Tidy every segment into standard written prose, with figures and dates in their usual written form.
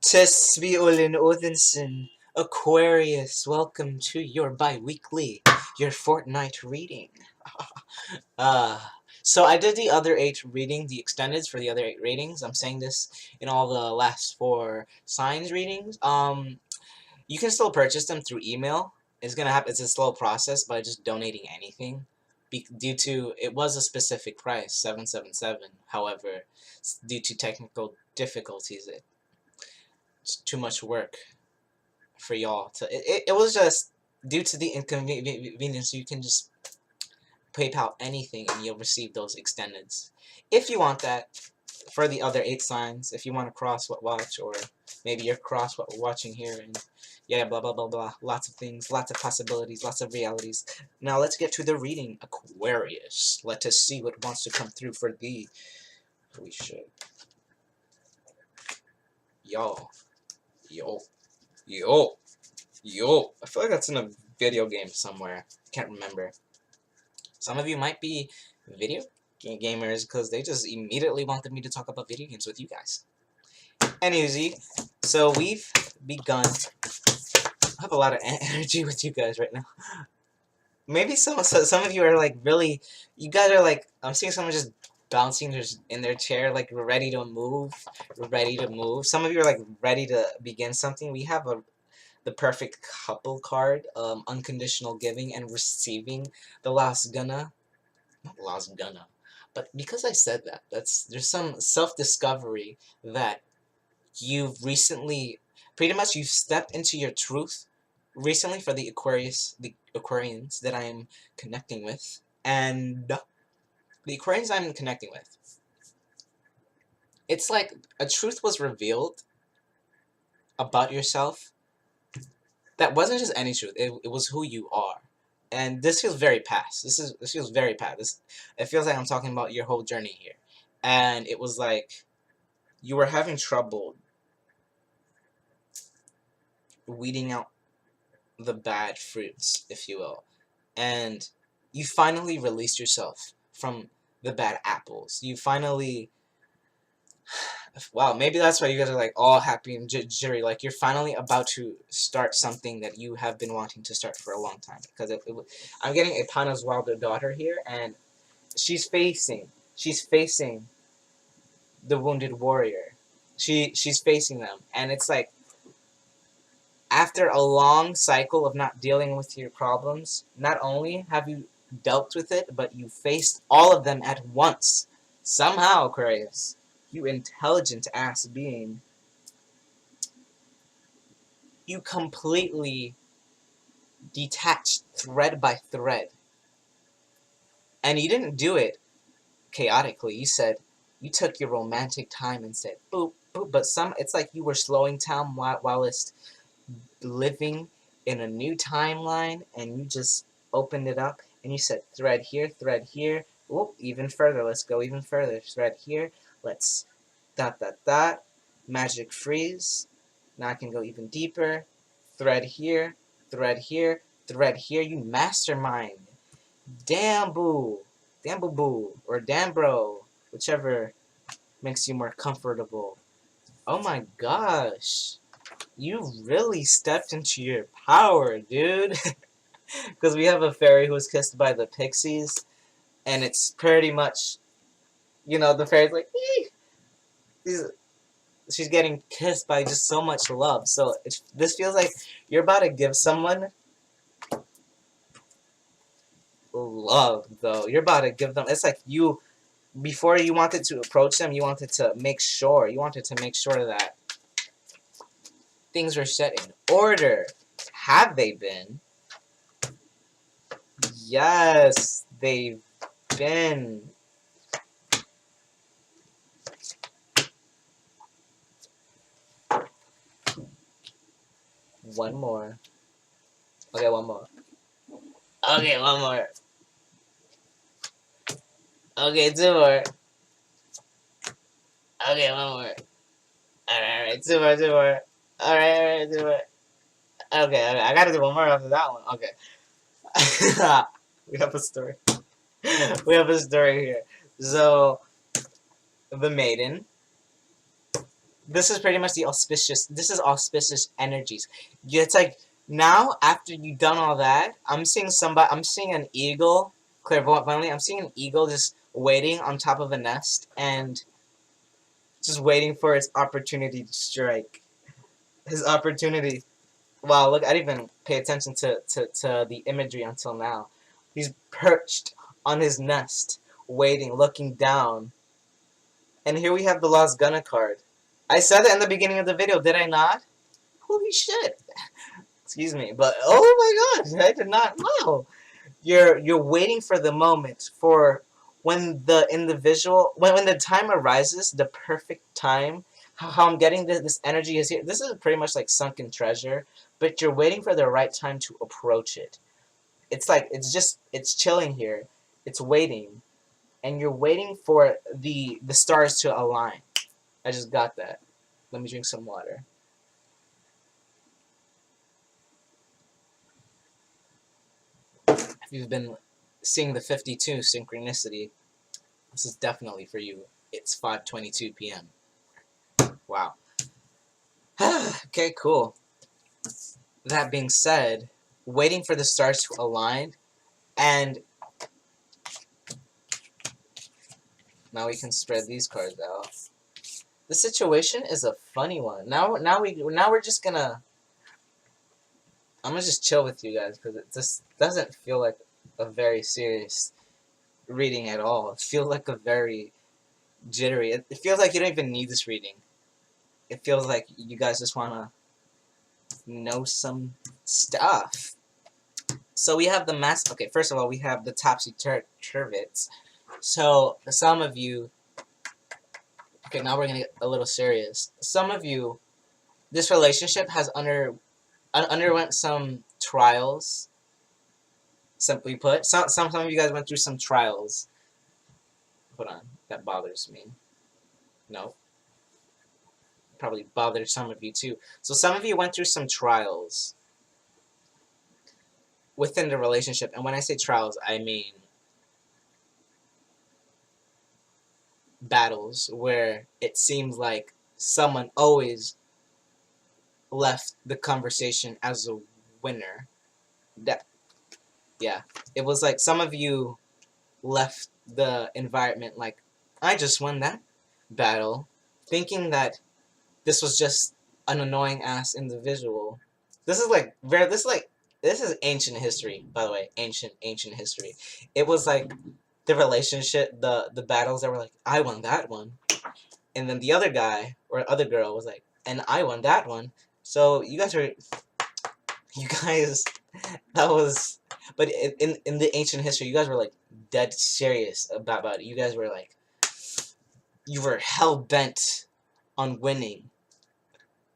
Tis me, Olin Odinson, Aquarius. Welcome to your bi-weekly, your fortnight reading. uh, so I did the other 8 reading, the extendeds for the other 8 readings. I'm saying this in all the last 4 signs readings. You can still purchase them through email. It's gonna happen. It's a slow process by just donating anything. Due to it was a specific price, 777. However, due to technical difficulties, it's too much work for y'all to it was just due to the inconvenience. You can just PayPal anything and you'll receive those extendeds if you want that. For the other 8 signs, if you want to cross watch, or maybe you're cross watching here, and yeah, blah blah blah blah, lots of things, lots of possibilities, lots of realities. Now let's get to the reading, Aquarius. Let us see what wants to come through for thee. We should yo yo yo yo. I feel like that's in a video game somewhere. Can't remember. Some of you might be video gamers because they just immediately wanted me to talk about video games with you guys. Anyway, so we've begun. I have a lot of energy with you guys right now. Maybe some of you are like really. You guys are like, I'm seeing someone just bouncing just in their chair, like ready to move, ready to move. Some of you are like ready to begin something. We have the perfect couple card, unconditional giving and receiving. The last gonna, not last gonna, but because I said that, there's some self-discovery that you've recently, pretty much you've stepped into your truth recently for the Aquarians that I'm connecting with, and the Aquarians I'm connecting with. It's like a truth was revealed about yourself that wasn't just any truth. It was who you are. And this feels very past. This feels very past. It feels like I'm talking about your whole journey here. And it was like you were having trouble weeding out the bad fruits, if you will. And you finally released yourself from the bad apples. You finally, wow, maybe that's why you guys are like all happy and jittery. Like you're finally about to start something that you have been wanting to start for a long time. Because I'm getting a Pana's wilder daughter here, and she's facing the wounded warrior. She's facing them, and it's like after a long cycle of not dealing with your problems, not only have you dealt with it, but you faced all of them at once. Somehow, Aquarius, you intelligent ass being, you completely detached thread by thread. And you didn't do it chaotically. You took your romantic time and said boop, boop, but it's like you were slowing down while it's living in a new timeline, and you just opened it up and you said thread here, whoop, even further, let's go even further, thread here, let's dot dot dot, magic freeze, now I can go even deeper, thread here, thread here, thread here, you mastermind. Damn boo, or damn bro, whichever makes you more comfortable. Oh my gosh. You really stepped into your power, dude. Because we have a fairy who was kissed by the pixies, and it's pretty much, the fairy's like, she's getting kissed by just so much love. So this feels like you're about to give someone love, though. You're about to give them, it's like before you wanted to approach them, you wanted to make sure that things were set in order. Have they been? Yes, they've been. One more. Okay, one more. Okay, one more. Okay, 2 more. Okay, one more. Alright, 2 more, 2 more. Alright, 2 more. Okay, I gotta do one more after that one. Okay. We have a story. We have a story here. So, the maiden, this is pretty much the auspicious. This is auspicious energies. Yeah, it's like now after you've done all that, I'm seeing somebody. I'm seeing an eagle. Clairvoyantly, I'm seeing an eagle just waiting on top of a nest and just waiting for its opportunity to strike. His opportunity. Wow, look, I didn't even pay attention to the imagery until now. He's perched on his nest, waiting, looking down. And here we have the Lost Gunna card. I said that in the beginning of the video, did I not? Holy shit. Excuse me, but oh my god, I did not. Wow. You're waiting for the moment for when the individual when the time arises, the perfect time. How I'm getting this energy is here. This is pretty much like sunken treasure, but you're waiting for the right time to approach it. It's like it's chilling here. It's waiting, and you're waiting for the stars to align. I just got that. Let me drink some water. If you've been seeing the 52 synchronicity, this is definitely for you. It's 5:22 p.m. Wow. Okay, cool. That being said, waiting for the stars to align, and now we can spread these cards out. The situation is a funny one. Now we're just gonna. I'm gonna just chill with you guys because it just doesn't feel like a very serious reading at all. It feels like a very jittery. It feels like you don't even need this reading. It feels like you guys just wanna know some stuff. So we have the mass. Okay, first of all, we have the topsy-turvets. So some of you. Okay, now we're gonna get a little serious. Some of you, this relationship has underwent some trials. Simply put, some of you guys went through some trials. Hold on, that bothers me. No, probably bothered some of you too. So some of you went through some trials within the relationship, and when I say trials, I mean battles where it seems like someone always left the conversation as a winner. That, yeah, it was like some of you left the environment like, I just won that battle, thinking that this was just an annoying ass individual. This is like this is ancient history, by the way, ancient history. It was like the relationship, the battles that were like, I won that one, and then the other guy or other girl was like, and I won that one. So you guys, that was, but in the ancient history, you guys were like dead serious about it. You guys were like, you were hell bent on winning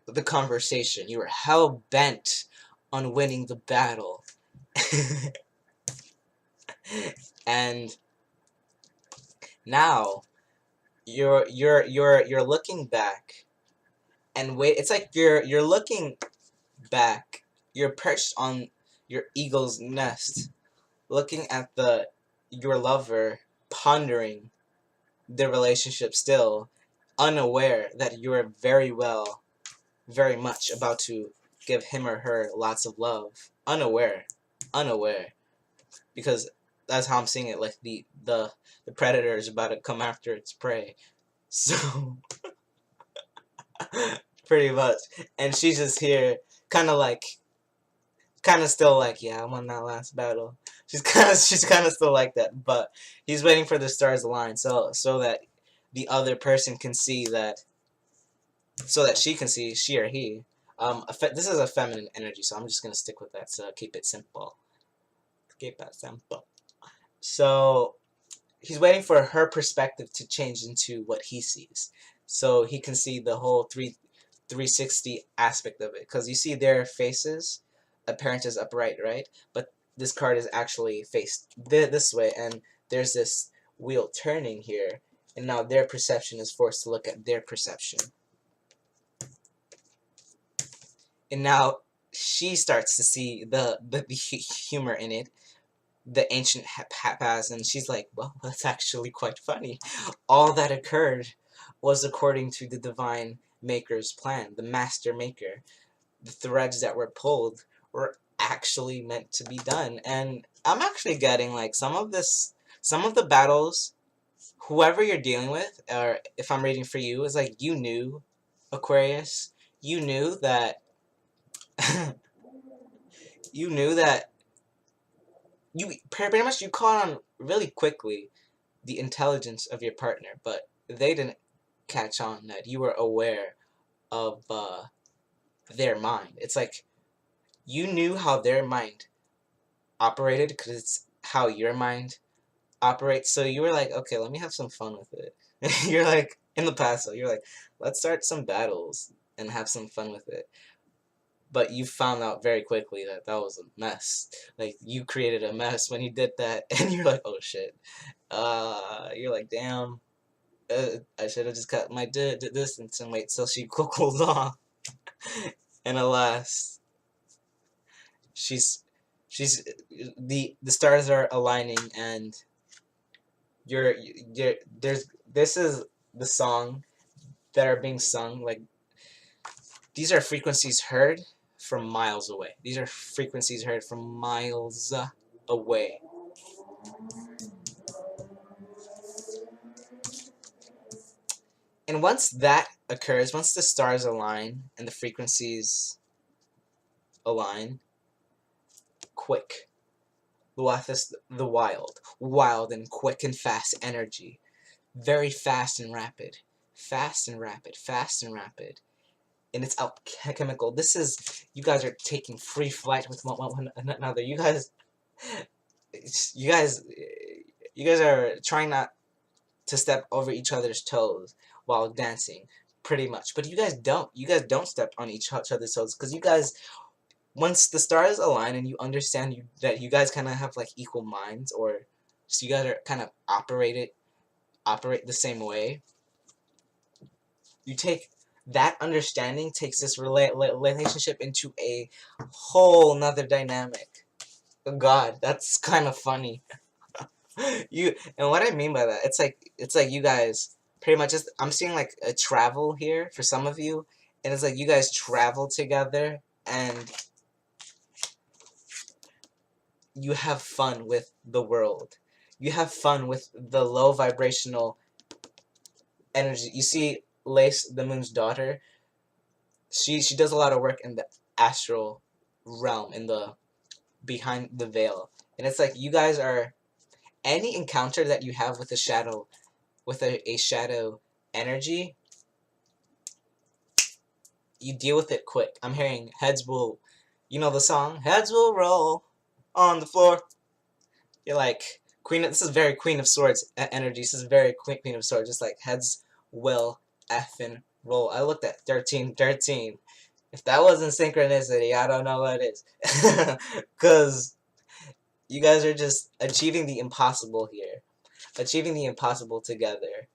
the conversation. You were hell bent on winning the battle. And now you're looking back and wait, it's like you're looking back. You're perched on your eagle's nest, looking at your lover, pondering the relationship still, unaware that you're very much about to give him or her lots of love. Unaware. Because that's how I'm seeing it, like the predator is about to come after its prey. So pretty much. And she's just here kinda still like, yeah, I won that last battle. She's kinda still like that, but he's waiting for the stars to align so that the other person can see that, so that she can see, she or he. This is a feminine energy, so I'm just gonna stick with that to keep it simple. Keep it simple. So he's waiting for her perspective to change into what he sees, so he can see the whole 360 aspect of it. Because you see their faces, a parent is upright, right? But this card is actually faced this way, and there's this wheel turning here, and now their perception is forced to look at their perception. And now she starts to see the humor in it, the ancient past, and she's like, well, that's actually quite funny. All that occurred was according to the divine maker's plan, the master maker. The threads that were pulled were actually meant to be done. And I'm actually getting like some of the battles, whoever you're dealing with, or if I'm reading for you, is like you knew, Aquarius, you knew that you knew that you pretty much you caught on really quickly the intelligence of your partner, but they didn't catch on that you were aware of their mind. It's like you knew how their mind operated because it's how your mind operates. So you were like, okay, let me have some fun with it. You're like, in the past, so you're like, let's start some battles and have some fun with it. But you found out very quickly that that was a mess. Like, you created a mess when you did that, and you're like, oh shit. You're like, damn, I should have just cut my distance and wait till she cools off. And alas, she's the stars are aligning, and this is the song that are being sung. Like, these are frequencies heard from miles away. These are frequencies heard from miles away. And once that occurs, once the stars align and the frequencies align, quick, the wild and quick and fast energy, very fast and rapid, fast and rapid, fast and rapid. And it's alchemical. This is, you guys are taking free flight with one another. You guys, you guys, you guys are trying not to step over each other's toes while dancing, pretty much. But you guys don't. You guys don't step on each other's toes because you guys, once the stars align and you understand that you guys kind of have like equal minds, or so you guys are kind of operate the same way. You take that understanding takes this relationship into a whole nother dynamic. Oh God, that's kind of funny. And what I mean by that, it's like you guys pretty much just, I'm seeing like a travel here for some of you, and it's like you guys travel together and you have fun with the world. You have fun with the low vibrational energy. You see Lace, the moon's daughter, she does a lot of work in the astral realm, in the behind the veil. And it's like you guys are, any encounter that you have with a shadow, with a shadow energy, you deal with it quick. I'm hearing heads will, you know the song, heads will roll on the floor. You're like, this is very Queen of Swords energy. This is very Queen of Swords. Just like heads will effing roll. I looked at 13. If that wasn't synchronicity, I don't know what is. Because you guys are just achieving the impossible here. Achieving the impossible together.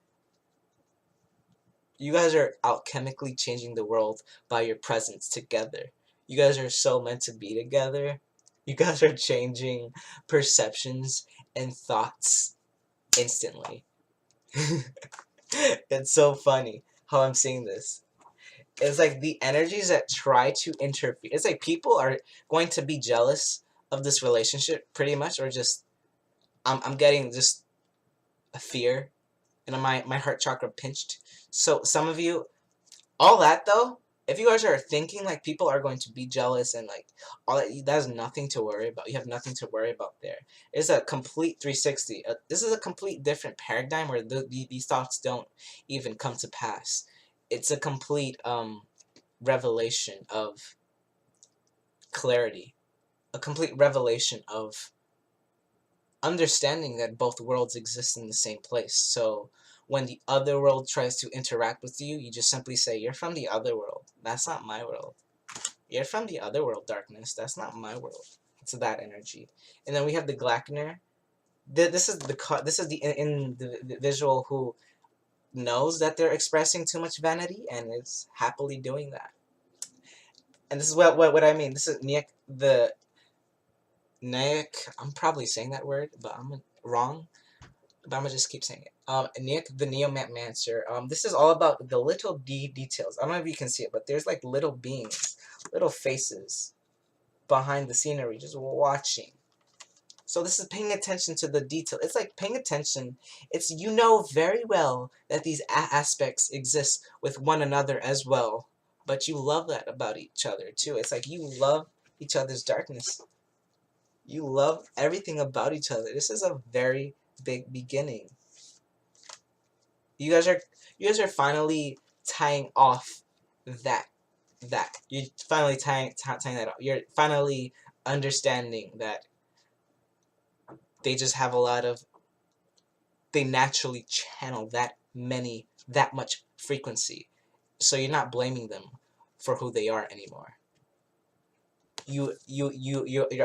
You guys are alchemically changing the world by your presence together. You guys are so meant to be together. You guys are changing perceptions and thoughts instantly. It's so funny how I'm seeing this. It's like the energies that try to interfere. It's like people are going to be jealous of this relationship, pretty much, or just I'm getting just a fear, and my heart chakra pinched. So some of you, all that though, if you guys are thinking like people are going to be jealous and like all that, that's nothing to worry about. You have nothing to worry about there. It's a complete 360. This is a complete different paradigm where these thoughts don't even come to pass. It's a complete revelation of clarity, a complete revelation of understanding that both worlds exist in the same place. So when the other world tries to interact with you, you just simply say, you're from the other world. That's not my world. You're from the other world, darkness. That's not my world. It's that energy. And then we have the Glackner. This is the individual who knows that they're expressing too much vanity and is happily doing that. And this is what I mean. This is Nick. I'm probably saying that word, but I'm wrong. but I'm gonna just keep saying it. Nick the Neomancer. This is all about the little details. I don't know if you can see it, but there's like little beings, little faces behind the scenery, just watching. So this is paying attention to the detail. It's like paying attention. It's, you know very well that these aspects exist with one another as well, but you love that about each other too. It's like you love each other's darkness. You love everything about each other. This is a very big beginning. You guys are finally tying off that you're finally tying that off. You're finally understanding that they just have a lot of, they naturally channel that much frequency. So you're not blaming them for who they are anymore. You're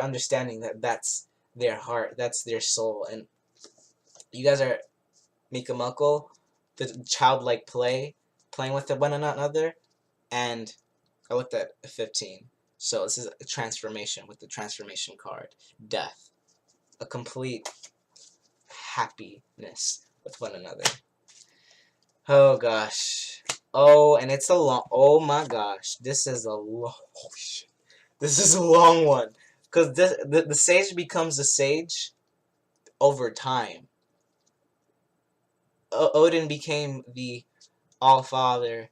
understanding that that's their heart, that's their soul, and you guys are Mika Muckle, the childlike playing with one another, and I looked at a 15. So this is a transformation with the transformation card. Death. A complete happiness with one another. Oh gosh. Oh, and it's a long, oh my gosh. This is a long, oh shit. This is a long one. Because the sage becomes a sage over time. Odin became the All-Father.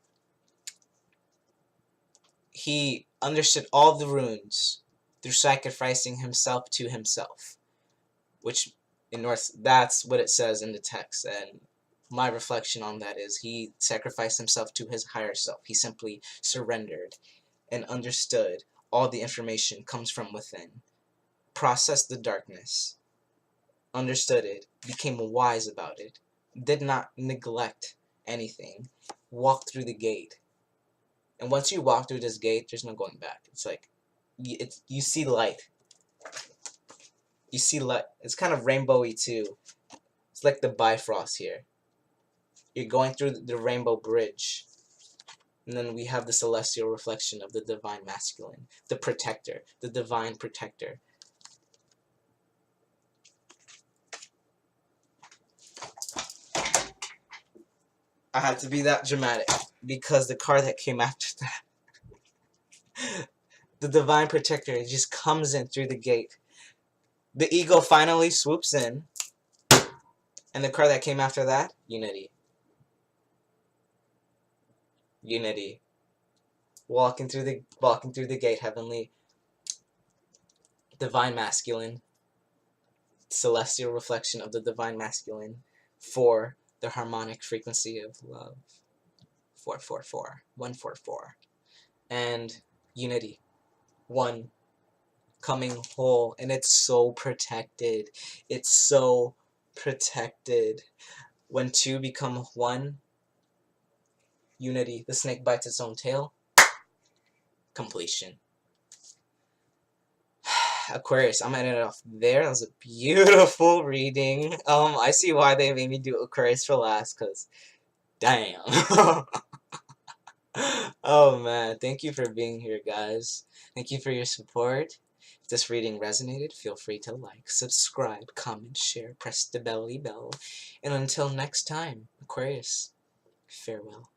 He understood all the runes through sacrificing himself to himself. Which, in Norse, that's what it says in the text. And my reflection on that is he sacrificed himself to his higher self. He simply surrendered and understood all the information comes from within. Processed the darkness. Understood it. Became wise about it. Did not neglect anything. Walked through the gate. And once you walk through this gate, there's no going back. It's like, you see light. You see light. It's kind of rainbowy too. It's like the Bifrost here. You're going through the rainbow bridge. And then we have the celestial reflection of the divine masculine. The protector. The divine protector. I had to be that dramatic. Because the card that came after that. The divine protector just comes in through the gate. The ego finally swoops in. And the card that came after that, unity. Unity. Walking through the gate, heavenly, divine masculine, celestial reflection of the divine masculine, for the harmonic frequency of love. 444, 144, and unity, one, coming whole, and it's so protected. It's so protected. When two become one, unity, the snake bites its own tail, completion. Aquarius, I'm gonna end it off there. That was a beautiful reading. I see why they made me do Aquarius for last, cause damn. Oh man, thank you for being here, guys. Thank you for your support. If this reading resonated, feel free to like, subscribe, comment, share, press the belly bell. And until next time, Aquarius, farewell.